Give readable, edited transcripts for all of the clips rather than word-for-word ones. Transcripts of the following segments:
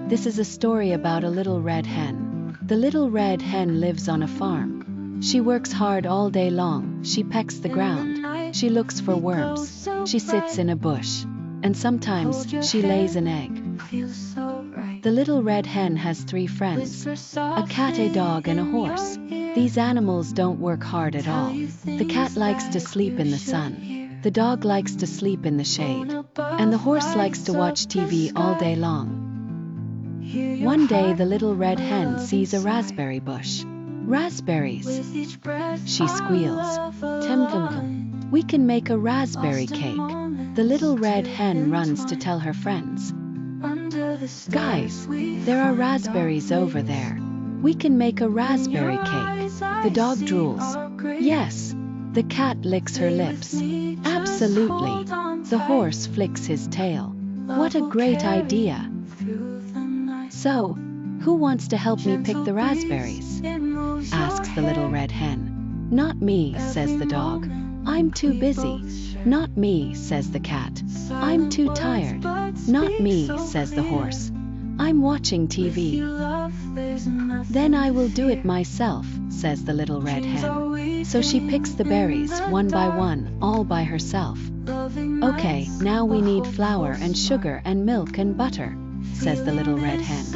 This is a story about a little red hen. The little red hen lives on a farm. She works hard all day long. She pecks the ground. She looks for worms. She sits in a bush. And sometimes she lays an egg. The little red hen has 3 friends: a cat, a dog, and a horse. These animals don't work hard at all. The cat likes to sleep in the sun. The dog likes to sleep in the shade. And the horse likes to watch TV all day long. One day the little red hen sees a raspberry bush. Raspberries, she squeals. Tum-tum-tum. We can make a raspberry cake. The little red hen runs to tell her friends. Guys, there are raspberries over there. We can make a raspberry cake. The dog drools. Yes. The cat licks her lips. Absolutely. The horse flicks his tail. What a great idea. So, who wants to help me pick the raspberries? Asks the little red hen. Not me, says the dog. I'm too busy. Not me, says the cat. I'm too tired. Not me, says the horse. I'm watching TV. Then I will do it myself, says the little red hen. So she picks the berries one by one, all by herself. Okay, now we need flour and sugar and milk and butter, says the little red hen.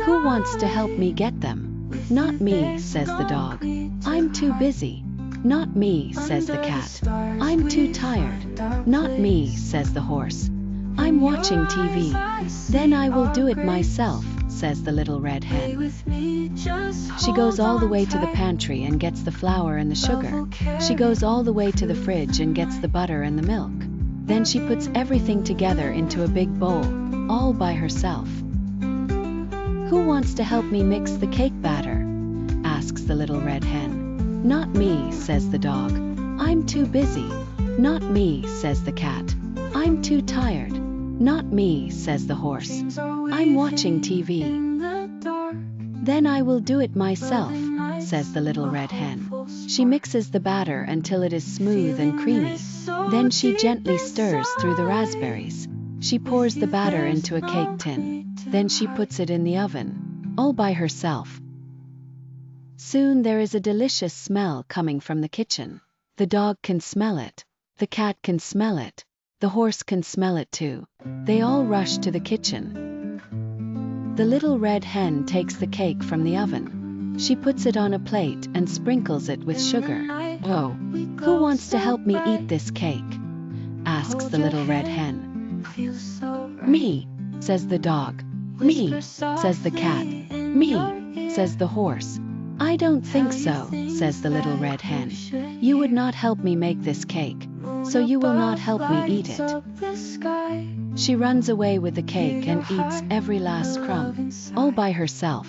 Who wants to help me get them? Not me, says the dog. I'm too busy. Not me, says the cat. I'm too tired. Not me, says the horse. I'm watching TV. Then I will do it myself, says the little red hen. She goes all the way to the pantry and gets the flour and the sugar. She goes all the way to the fridge and gets the butter and the milk. Then she puts everything together into a big bowl, all by herself. Who wants to help me mix the cake batter? Asks the little red hen. Not me, says the dog. I'm too busy. Not me, says the cat. I'm too tired. Not me, says the horse. I'm watching TV. Then I will do it myself, says the little red hen. She mixes the batter until it is smooth and creamy. Then she gently stirs through the raspberries. She pours the batter into a cake tin. Then she puts it in the oven, all by herself. Soon there is a delicious smell coming from the kitchen. The dog can smell it. The cat can smell it. The horse can smell it too. They all rush to the kitchen. The little red hen takes the cake from the oven. She puts it on a plate and sprinkles it with sugar. Oh, who wants to help me eat this cake? Asks the little red hen. Me, says the dog. Me, says the cat. Me, says the horse. I don't think so, says the little red hen. You would not help me make this cake, so you will not help me eat it. She runs away with the cake and eats every last crumb, all by herself.